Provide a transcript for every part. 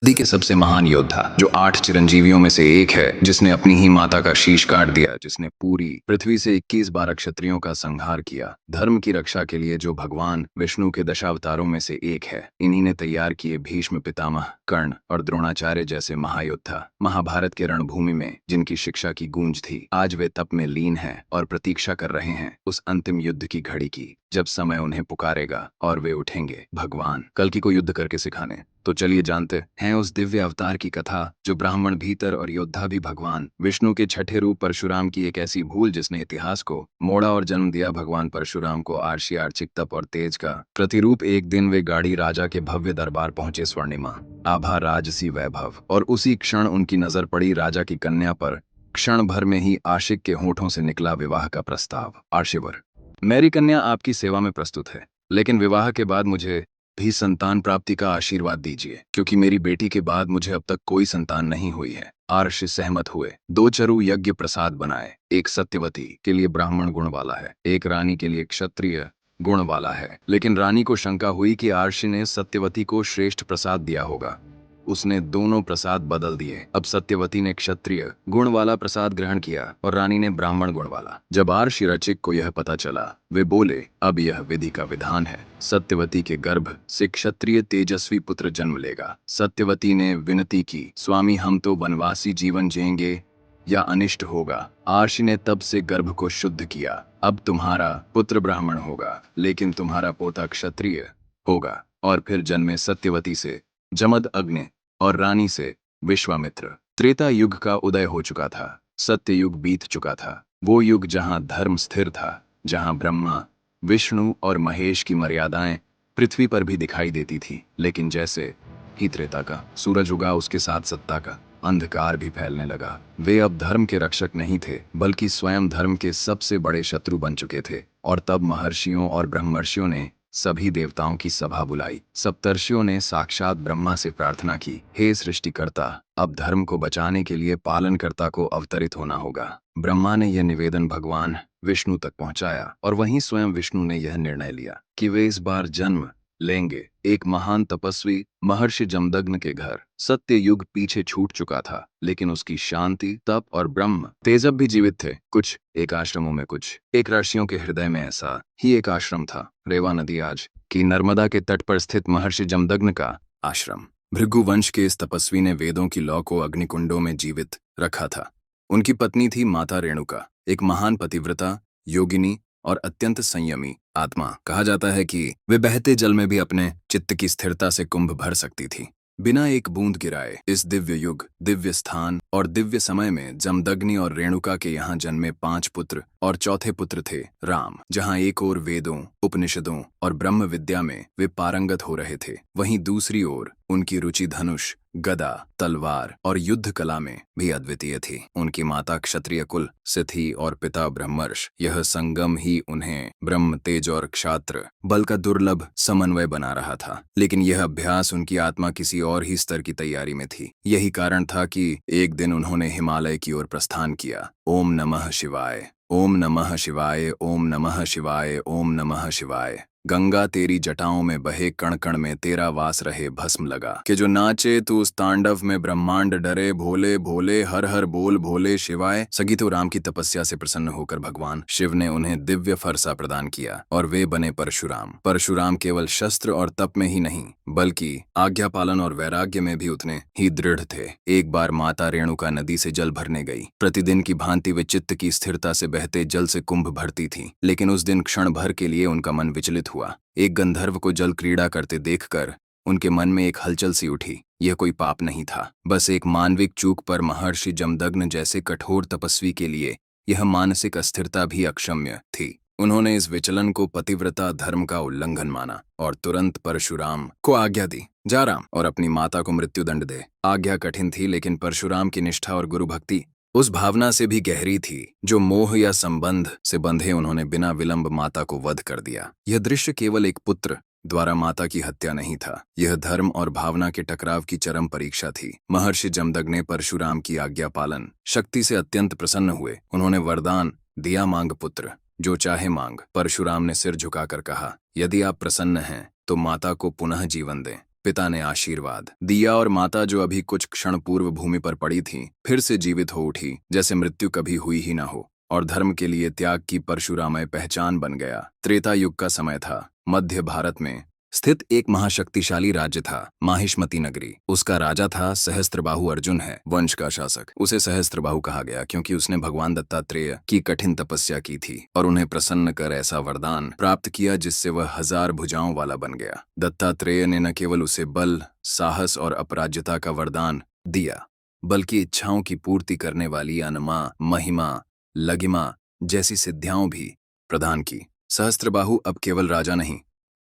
नदी के सबसे महान योद्धा जो 8 चिरंजीवियों में से एक है, जिसने अपनी ही माता का शीश काट दिया, जिसने पूरी पृथ्वी से 21 बार क्षत्रियों का संहार किया, धर्म की रक्षा के लिए, जो भगवान विष्णु के दशावतारों में से एक है। इन्हीं ने तैयार किए भीष्म पितामह, कर्ण और द्रोणाचार्य जैसे महायोद्धा। महाभारत के रणभूमि में जिनकी शिक्षा की गूंज थी, आज वे तप में लीन हैं और प्रतीक्षा कर रहे हैं उस अंतिम युद्ध की घड़ी की, जब समय उन्हें पुकारेगा और वे उठेंगे भगवान कल की को युद्ध करके सिखाने। तो चलिए जानते हैं उस दिव्य अवतार की कथा, जो ब्राह्मण भीतर और योद्धा भी भगवान विष्णु के छठे रूप परशुराम की एक ऐसी भूल जिसने इतिहास को मोड़ा और जन्म दिया। भगवान परशुराम को आरसी आर्थिक तप और तेज का प्रतिरूप। एक दिन वे गाड़ी राजा के भव्य दरबार पहुंचे। स्वर्णिमा आभा राजसी वैभव, और उसी क्षण उनकी नजर पड़ी राजा की कन्या पर। क्षण भर में ही आशिक के होठों से निकला विवाह का प्रस्ताव। आर्शिवर, मेरी कन्या आपकी सेवा में प्रस्तुत है, लेकिन विवाह के बाद मुझे भी संतान प्राप्ति का आशीर्वाद दीजिए, क्योंकि मेरी बेटी के बाद मुझे अब तक कोई संतान नहीं हुई है। आर्ष सहमत हुए। 2 चरु यज्ञ प्रसाद बनाए। एक सत्यवती के लिए ब्राह्मण गुण वाला है, एक रानी के लिए क्षत्रिय गुण वाला है। लेकिन रानी को शंका हुई कि आर्ष ने सत्यवती को श्रेष्ठ प्रसाद दिया होगा। उसने दोनों प्रसाद बदल दिए। अब सत्यवती ने क्षत्रिय गुण वाला प्रसाद ग्रहण किया और रानी ने ब्राह्मण गुण वाला। जब आर्षि रचिक को यह पता चला, वे बोले, अब यह विधि का विधान है। सत्यवती के गर्भ से क्षत्रिय तेजस्वी पुत्र जन्म लेगा। सत्यवती ने विनती की, स्वामी हम तो वनवासी जीवन जिएंगे या अनिष्ट होगा। आर्षि ने तब से गर्भ को शुद्ध किया। अब तुम्हारा पुत्र ब्राह्मण होगा, लेकिन तुम्हारा पोता क्षत्रिय होगा। और फिर जन्मे सत्यवती से जमद अग्नि और रानी से विश्वामित्र। त्रेता युग का उदय हो चुका था। सत्य युग बीत चुका था। वो युग जहां धर्म स्थिर था, जहां ब्रह्मा विष्णु और महेश की मर्यादाएं पृथ्वी पर भी दिखाई देती थी। लेकिन जैसे ही त्रेता का सूरज उगा, उसके साथ सत्ता का अंधकार भी फैलने लगा। वे अब धर्म के रक्षक नहीं थे, बल्कि स्वयं धर्म के सबसे बड़े शत्रु बन चुके थे। और तब महर्षियों और ब्रह्मर्षियों ने सभी देवताओं की सभा बुलाई। सप्तर्षियों ने साक्षात ब्रह्मा से प्रार्थना की, हे सृष्टिकर्ता, अब धर्म को बचाने के लिए पालनकर्ता को अवतरित होना होगा। ब्रह्मा ने यह निवेदन भगवान विष्णु तक पहुंचाया, और वहीं स्वयं विष्णु ने यह निर्णय लिया कि वे इस बार जन्म लेंगे एक महान तपस्वी महर्षि जमदग्न के घर। सत्य युग पीछे छूट चुका था, लेकिन उसकी शांति, तप और ब्रह्म तेजब भी जीवित थे। कुछ एक आश्रमों में, कुछ एक ऋषियों के हृदय में ऐसा ही एक आश्रम था। रेवा नदी आज की नर्मदा के तट पर स्थित महर्षि जमदग्न का आश्रम। भृगु वंश के इस तपस्वी ने वेदों की लौ को अग्निकुंडों में जीवित रखा था। उनकी पत्नी थी माता रेणुका, एक महान पतिव्रता, योगिनी और अत्यंत संयमी आत्मा। कहा जाता है कि वे बहते जल में भी अपने चित्त की स्थिरता से कुंभ भर सकती थी, बिना एक बूंद गिराए। इस दिव्य युग, दिव्य स्थान और दिव्य समय में जमदग्नि और रेणुका के यहाँ जन्मे 5 पुत्र, और चौथे पुत्र थे राम। जहाँ एक ओर वेदों, उपनिषदों और ब्रह्म विद्या में वे पारंगत हो रहे थे, वहीं दूसरी ओर उनकी रुचि धनुष, गदा, तलवार और युद्ध कला में भी अद्वितीय थी। उनकी माता क्षत्रिय कुल से थी और पिता ब्रह्मर्ष। यह संगम ही उन्हें ब्रह्म, तेज और क्षात्र बल का दुर्लभ समन्वय बना रहा था। लेकिन यह अभ्यास उनकी आत्मा किसी और ही स्तर की तैयारी में थी। यही कारण था कि एक दिन उन्होंने हिमालय की ओर प्रस्थान किया। ओम नमः शिवाय, ओम नमः शिवाय, ओम नमः शिवाय, ओम नमः शिवाय। गंगा तेरी जटाओं में बहे, कण कण में तेरा वास रहे भस्म लगा। कि जो नाचे तू उस तांडव में, ब्रह्मांड डरे, भोले भोले हर हर बोल भोले शिवाय। सगी तो राम की तपस्या से प्रसन्न होकर भगवान शिव ने उन्हें दिव्य फरसा प्रदान किया, और वे बने परशुराम। परशुराम केवल शस्त्र और तप में ही नहीं, बल्कि आज्ञा पालन और वैराग्य में भी उतने ही दृढ़ थे। एक बार माता रेणुका नदी से जल भरने गई। प्रतिदिन की भांति वे चित्त की स्थिरता से बहते जल से कुंभ भरती थी, लेकिन उस दिन क्षण भर के लिए उनका मन विचलित हुआ। एक गंधर्व को जल क्रीड़ा करते देखकर उनके मन में एक हलचल सी उठी। यह कोई पाप नहीं था, बस एक मानविक चूक। पर महर्षि जमदग्न जैसे कठोर तपस्वी के लिए यह मानसिक अस्थिरता भी अक्षम्य थी। उन्होंने इस विचलन को पतिव्रता धर्म का उल्लंघन माना और तुरंत परशुराम को आज्ञा दी, जा राम और अपनी माता को मृत्युदंड दे। आज्ञा कठिन थी, लेकिन परशुराम की निष्ठा और गुरु भक्ति उस भावना से भी गहरी थी जो मोह या संबंध से बंधे उन्होंने बिना विलंब माता को वध कर दिया। यह दृश्य केवल एक पुत्र द्वारा माता की हत्या नहीं था, यह धर्म और भावना के टकराव की चरम परीक्षा थी। महर्षि जमदग्नि ने परशुराम की आज्ञा पालन शक्ति से अत्यंत प्रसन्न हुए। उन्होंने वरदान दिया, मांग पुत्र, जो चाहे मांग। परशुराम ने सिर झुकाकर कहा, यदि आप प्रसन्न हैं तो माता को पुनः जीवन दें। पिता ने आशीर्वाद दिया और माता, जो अभी कुछ क्षण पूर्व भूमि पर पड़ी थी, फिर से जीवित हो उठी, जैसे मृत्यु कभी हुई ही न हो, और धर्म के लिए त्याग की परशुरामय पहचान बन गया। त्रेता युग का समय था। मध्य भारत में स्थित एक महाशक्तिशाली राज्य था, माहिष्मती नगरी। उसका राजा था सहस्त्रबाहु। अर्जुन है वंश का शासक। उसे सहस्त्रबाहु कहा गया क्योंकि उसने भगवान दत्तात्रेय की कठिन तपस्या की थी और उन्हें प्रसन्न कर ऐसा वरदान प्राप्त किया जिससे वह 1000 भुजाओं वाला बन गया। दत्तात्रेय ने न केवल उसे बल, साहस और अपराज्यता का वरदान दिया, बल्कि इच्छाओं की पूर्ति करने वाली अनमा, महिमा, लगिमा जैसी सिद्धियां भी प्रदान की। सहस्त्रबाहु अब केवल राजा नहीं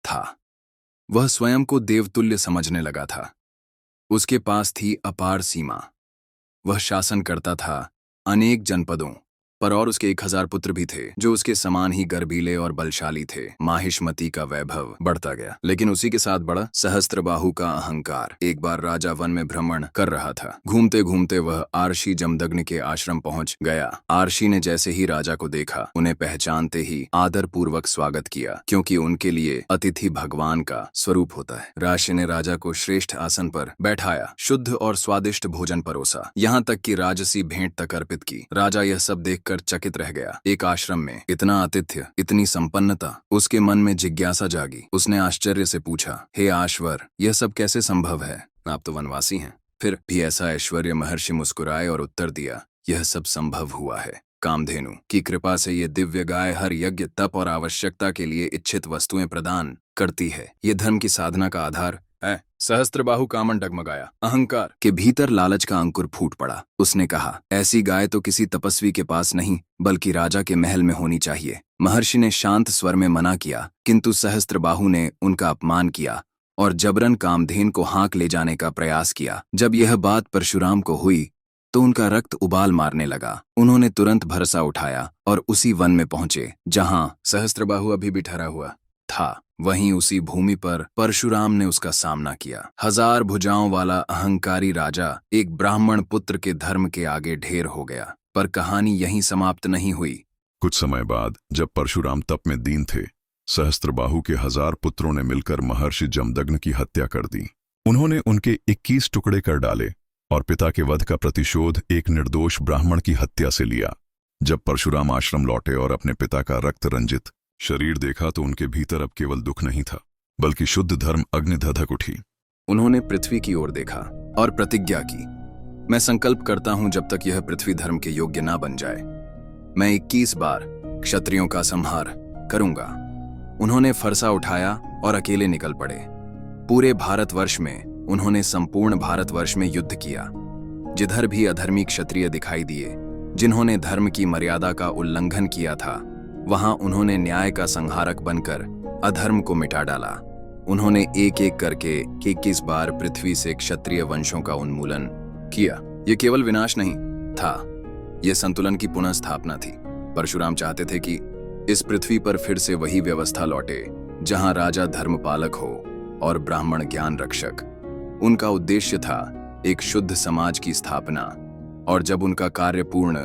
था, वह स्वयं को देवतुल्य समझने लगा था। उसके पास थी अपार सीमा। वह शासन करता था अनेक जनपदों पर, और उसके 1000 पुत्र भी थे जो उसके समान ही गर्वीले और बलशाली थे। माहिष्मती का वैभव बढ़ता गया, लेकिन उसी के साथ बढ़ा सहस्त्रबाहु का अहंकार। एक बार राजा वन में भ्रमण कर रहा था। घूमते घूमते वह आर्षि जमदग्नि के आश्रम पहुंच गया। आर्षि ने जैसे ही राजा को देखा, उन्हें पहचानते ही आदर पूर्वक स्वागत किया, क्योंकि उनके लिए अतिथि भगवान का स्वरूप होता है। राशि ने राजा को श्रेष्ठ आसन पर बैठाया, शुद्ध और स्वादिष्ट भोजन परोसा, यहाँ तक कि राजसी भेंट तक अर्पित की। राजा यह सब देखकर चकित रह गया। एक आश्रम में इतना आतिथ्य, इतनी संपन्नता, उसके मन में जिज्ञासा जागी। उसने आश्चर्य से पूछा, हे आश्वर, यह सब कैसे संभव है? आप तो वनवासी हैं। फिर भी ऐसा ऐश्वर्य? महर्षि मुस्कुराए और उत्तर दिया, यह सब संभव हुआ है कामधेनु की कृपा से। ये दिव्य गाय हर यज्ञ, तप और आवश्यकता के लिए इच्छित वस्तुएं प्रदान करती है। ये धर्म की साधना का आधार है। सहस्त्रबाहु कामन डगमगाया। अहंकार के भीतर लालच का अंकुर फूट पड़ा। उसने कहा, ऐसी गाय तो किसी तपस्वी के पास नहीं, बल्कि राजा के महल में होनी चाहिए। महर्षि ने शांत स्वर में मना किया, किंतु सहस्त्रबाहु ने उनका अपमान किया और जबरन कामधेन को हाँक ले जाने का प्रयास किया। जब यह बात परशुराम को हुई तो उनका रक्त उबाल मारने लगा। उन्होंने तुरंत भरसा उठाया और उसी वन में पहुंचे जहां सहस्त्रबाहु अभी भी ठहरा हुआ था। वहीं उसी भूमि पर परशुराम ने उसका सामना किया। 1000 भुजाओं वाला अहंकारी राजा एक ब्राह्मण पुत्र के धर्म के आगे ढेर हो गया। पर कहानी यहीं समाप्त नहीं हुई। कुछ समय बाद जब परशुराम तप में दीन थे, सहस्त्रबाहु के 1000 पुत्रों ने मिलकर महर्षि जमदग्नि की हत्या कर दी। उन्होंने उनके 21 टुकड़े कर डाले और पिता के वध का प्रतिशोध एक निर्दोष ब्राह्मण की हत्या से लिया। जब परशुराम आश्रम लौटे और अपने पिता का रक्त रंजित शरीर देखा तो उनके भीतर अब केवल दुख नहीं था, बल्कि शुद्ध धर्म अग्नि धधक उठी। उन्होंने पृथ्वी की ओर देखा और प्रतिज्ञा की, मैं संकल्प करता हूं जब तक यह पृथ्वी धर्म के योग्य ना बन जाए, मैं 21 बार क्षत्रियों का संहार करूंगा। उन्होंने फरसा उठाया और अकेले निकल पड़े। पूरे भारतवर्ष में उन्होंने संपूर्ण भारतवर्ष में युद्ध किया। जिधर भी अधर्मी क्षत्रिय दिखाई दिए, जिन्होंने धर्म की मर्यादा का उल्लंघन किया था, वहां उन्होंने न्याय का संहारक बनकर अधर्म को मिटा डाला। उन्होंने एक एक करके 21 बार पृथ्वी से क्षत्रिय वंशों का उन्मूलन किया। यह केवल विनाश नहीं था, यह संतुलन की पुनः स्थापना थी। परशुराम चाहते थे कि इस पृथ्वी पर फिर से वही व्यवस्था लौटे जहां राजा धर्मपालक हो और ब्राह्मण ज्ञान रक्षक। उनका उद्देश्य था एक शुद्ध समाज की स्थापना। और जब उनका कार्य पूर्ण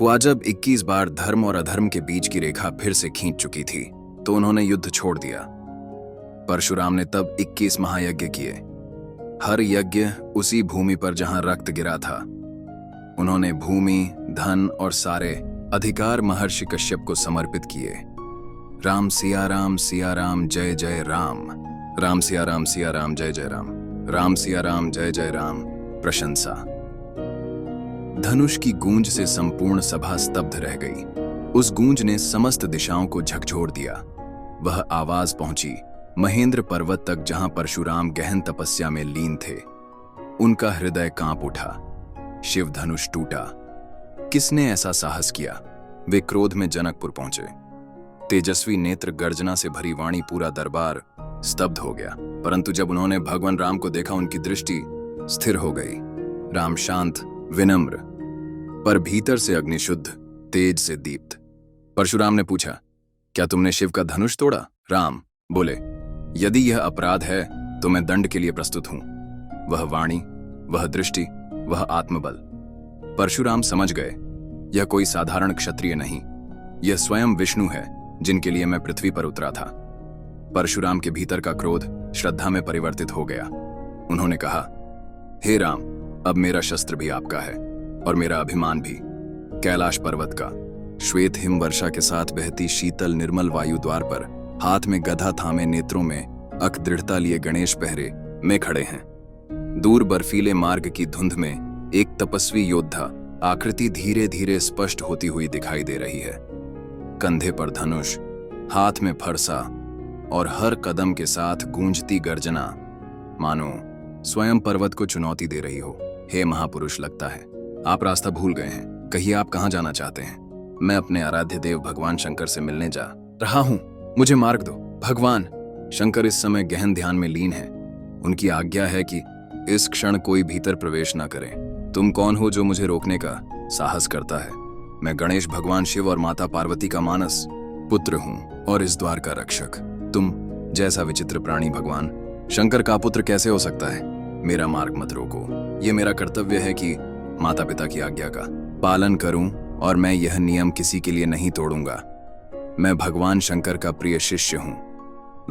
हुआ, जब 21 बार धर्म और अधर्म के बीच की रेखा फिर से खींच चुकी थी, तो उन्होंने युद्ध छोड़ दिया। परशुराम ने तब 21 महायज्ञ किए, हर यज्ञ उसी भूमि पर जहां रक्त गिरा था। उन्होंने भूमि, धन और सारे अधिकार महर्षि कश्यप को समर्पित किए। राम सिया राम जय जय राम, राम सिया राम जय जय राम, राम सिया राम जय जय राम। प्रशंसा। धनुष की गूंज से संपूर्ण सभा स्तब्ध रह गई। उस गूंज ने समस्त दिशाओं को झकझोर दिया। वह आवाज पहुंची महेंद्र पर्वत तक, जहां परशुराम गहन तपस्या में लीन थे। उनका हृदय कांप उठा। शिव धनुष टूटा। किसने ऐसा साहस किया? वे क्रोध में जनकपुर पहुंचे। तेजस्वी नेत्र, गर्जना से भरी वाणी, पूरा दरबार स्तब्ध हो गया। परंतु जब उन्होंने भगवान राम को देखा, उनकी दृष्टि स्थिर हो गई। राम शांत, विनम्र, पर भीतर से अग्निशुद्ध, तेज से दीप्त। परशुराम ने पूछा, क्या तुमने शिव का धनुष तोड़ा? राम बोले, यदि यह अपराध है तो मैं दंड के लिए प्रस्तुत हूं। वह वाणी, वह दृष्टि, वह आत्मबल। परशुराम समझ गए, यह कोई साधारण क्षत्रिय नहीं, यह स्वयं विष्णु है जिनके लिए मैं पृथ्वी पर उतरा था। परशुराम के भीतर का क्रोध श्रद्धा में परिवर्तित हो गया। उन्होंने कहा, हे राम, अब मेरा शस्त्र भी आपका है और मेरा अभिमान भी। कैलाश पर्वत का श्वेत हिम वर्षा के साथ बहती शीतल निर्मल वायु द्वार पर हाथ में गधा थामे नेत्रों में अक दृढ़ता लिए गणेश पहरे में खड़े हैं। दूर बर्फीले मार्ग की धुंध में एक तपस्वी योद्धा आकृति धीरे धीरे स्पष्ट होती हुई दिखाई दे रही है। कंधे पर धनुष, हाथ में फरसा और हर कदम के साथ गूंजती गर्जना मानो स्वयं पर्वत को चुनौती दे रही हो। हे महापुरुष, लगता है आप रास्ता भूल गए हैं। कहिए आप कहाँ जाना चाहते हैं? मैं अपने आराध्य देव भगवान शंकर से मिलने जा रहा हूँ, मुझे मार्ग दो। भगवान शंकर इस समय गहन ध्यान में लीन है। उनकी आज्ञा है कि इस क्षण कोई भीतर प्रवेश न करे। तुम कौन हो जो मुझे रोकने का साहस करता है? मैं गणेश भगवान शिव और माता पार्वती का मानस पुत्र हूँ और इस द्वार का रक्षक। तुम जैसा विचित्र प्राणी भगवान शंकर का पुत्र कैसे हो सकता है? मेरा मार्ग मत रोको। ये मेरा कर्तव्य है कि माता पिता की आज्ञा का पालन करूं और मैं यह नियम किसी के लिए नहीं तोड़ूंगा। मैं भगवान शंकर का प्रिय शिष्य हूं।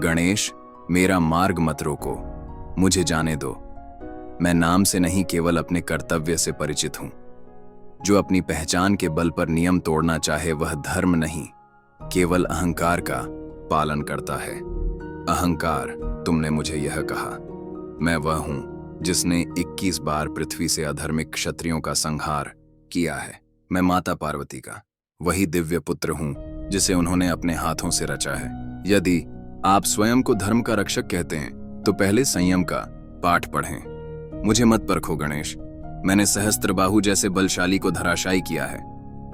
गणेश, मेरा मार्ग मत रोको, मुझे जाने दो। मैं नाम से नहीं, केवल अपने कर्तव्य से परिचित हूं। जो अपनी पहचान के बल पर नियम तोड़ना चाहे वह धर्म नहीं, केवल अहंकार का पालन करता है। अहंकार, तुमने मुझे यह कहा। मैं वह हूं जिसने 21 बार पृथ्वी से अधर्मिक क्षत्रियों का संहार किया है। मैं माता पार्वती का वही दिव्य पुत्र हूं जिसे उन्होंने अपने हाथों से रचा है। यदि आप स्वयं को धर्म का रक्षक कहते हैं तो पहले संयम का पाठ पढ़ें। मुझे मत परखो गणेश, मैंने सहस्त्रबाहु जैसे बलशाली को धराशायी किया है।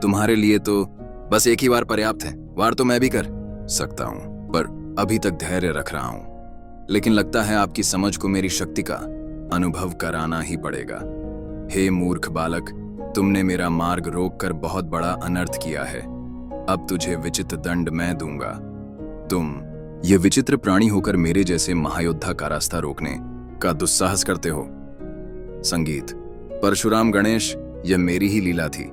तुम्हारे लिए तो बस एक ही वार पर्याप्त है। वार तो मैं भी कर सकता हूं, पर अभी तक धैर्य रख रहा हूं। लेकिन लगता है आपकी समझ को मेरी शक्ति का अनुभव कराना ही पड़ेगा। हे मूर्ख बालक, तुमने मेरा मार्ग रोककर बहुत बड़ा अनर्थ किया है। अब तुझे विचित्र दंड मैं दूंगा। तुम ये विचित्र प्राणी होकर मेरे जैसे महायोद्धा का रास्ता रोकने का दुस्साहस करते हो। संगीत। परशुराम गणेश, यह मेरी ही लीला थी।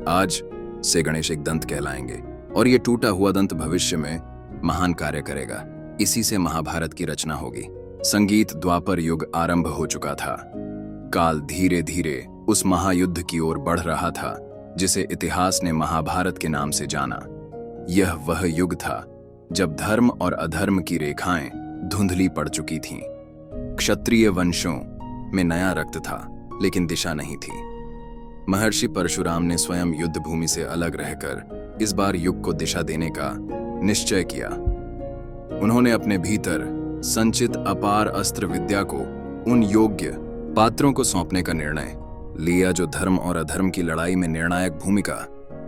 आज से गणेश एक दंत कहलाएंगे और ये टूटा हुआ दंत भविष्य में महान कार्य करेगा। इसी से महाभारत की रचना होगी। संगीत। द्वापर युग आरंभ हो चुका था। काल धीरे धीरे उस महायुद्ध की ओर बढ़ रहा था जिसे इतिहास ने महाभारत के नाम से जाना। यह वह युग था जब धर्म और अधर्म की रेखाएं धुंधली पड़ चुकी थीं। क्षत्रिय वंशों में नया रक्त था, लेकिन दिशा नहीं थी। महर्षि परशुराम ने स्वयं युद्ध भूमि से अलग रहकर इस बार युग को दिशा देने का निश्चय किया। उन्होंने अपने भीतर संचित अपार अस्त्र विद्या को उन योग्य पात्रों को सौंपने का निर्णय लिया जो धर्म और अधर्म की लड़ाई में निर्णायक भूमिका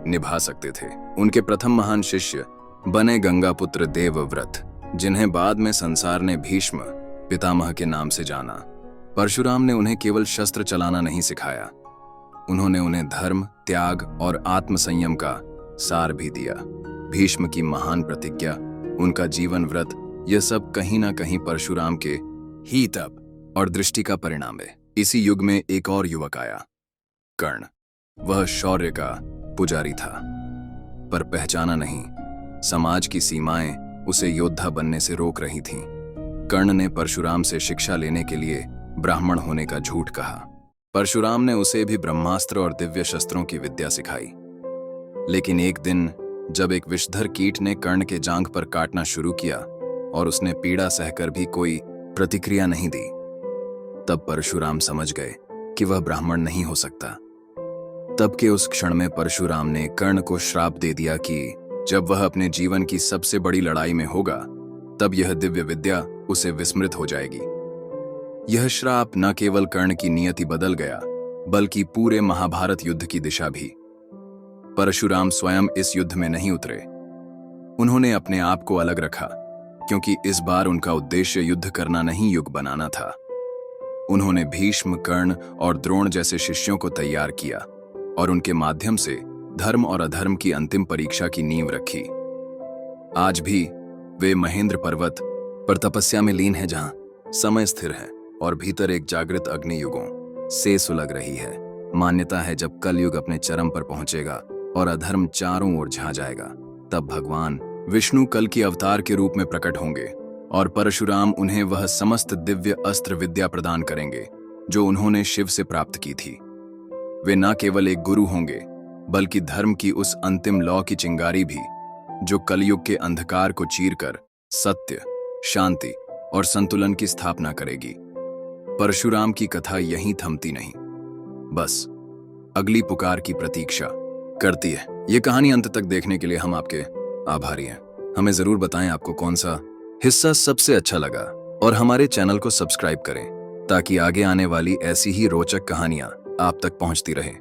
निभा सकते थे। उनके प्रथम महान शिष्य बने गंगापुत्र देवव्रत, जिन्हें बाद में संसार ने भीष्म पितामह के नाम से जाना। परशुराम ने उन्हें केवल शस्त्र चलाना नहीं सिखाया, उन्होंने उन्हें धर्म, त्याग और आत्मसंयम का सार भी दिया। भीष्म की महान प्रतिज्ञा, उनका जीवन व्रत, यह सब कहीं ना कहीं परशुराम के ही तप और दृष्टि का परिणाम है। इसी युग में एक और युवक आया, कर्ण। वह शौर्य का पुजारी था, पर पहचाना नहीं। समाज की सीमाएं उसे योद्धा बनने से रोक रही थीं। कर्ण ने परशुराम से शिक्षा लेने के लिए ब्राह्मण होने का झूठ कहा। परशुराम ने उसे भी ब्रह्मास्त्र और दिव्य शस्त्रों की विद्या सिखाई। लेकिन एक दिन जब एक विषधर कीट ने कर्ण के जांघ पर काटना शुरू किया और उसने पीड़ा सहकर भी कोई प्रतिक्रिया नहीं दी, तब परशुराम समझ गए कि वह ब्राह्मण नहीं हो सकता। तब के उस क्षण में परशुराम ने कर्ण को श्राप दे दिया कि जब वह अपने जीवन की सबसे बड़ी लड़ाई में होगा, तब यह दिव्य विद्या उसे विस्मृत हो जाएगी। यह श्राप न केवल कर्ण की नियति बदल गया, बल्कि पूरे महाभारत युद्ध की दिशा भी। परशुराम स्वयं इस युद्ध में नहीं उतरे। उन्होंने अपने आप को अलग रखा, क्योंकि इस बार उनका उद्देश्य युद्ध करना नहीं, युग बनाना था। उन्होंने भीष्म, कर्ण और द्रोण जैसे शिष्यों को तैयार किया और उनके माध्यम से धर्म और अधर्म की अंतिम परीक्षा की नींव रखी। आज भी वे महेंद्र पर्वत पर तपस्या में लीन है, जहां समय स्थिर है और भीतर एक जागृत अग्नि युगों से सुलग रही है। मान्यता है जब कलयुग अपने चरम पर पहुंचेगा और अधर्म चारों ओर छा जाएगा, तब भगवान विष्णु कल की अवतार के रूप में प्रकट होंगे और परशुराम उन्हें वह समस्त दिव्य अस्त्र विद्या प्रदान करेंगे जो उन्होंने शिव से प्राप्त की थी। वे न केवल एक गुरु होंगे बल्कि धर्म की उस अंतिम लौ की चिंगारी भी जो कलयुग के अंधकार को चीरकर सत्य, शांति और संतुलन की स्थापना करेगी। परशुराम की कथा यहीं थमती नहीं, बस अगली पुकार की प्रतीक्षा करती है। ये कहानी अंत तक देखने के लिए हम आपके आभारी हैं। हमें जरूर बताएं आपको कौन सा हिस्सा सबसे अच्छा लगा और हमारे चैनल को सब्सक्राइब करें ताकि आगे आने वाली ऐसी ही रोचक कहानियां आप तक पहुंचती रहें।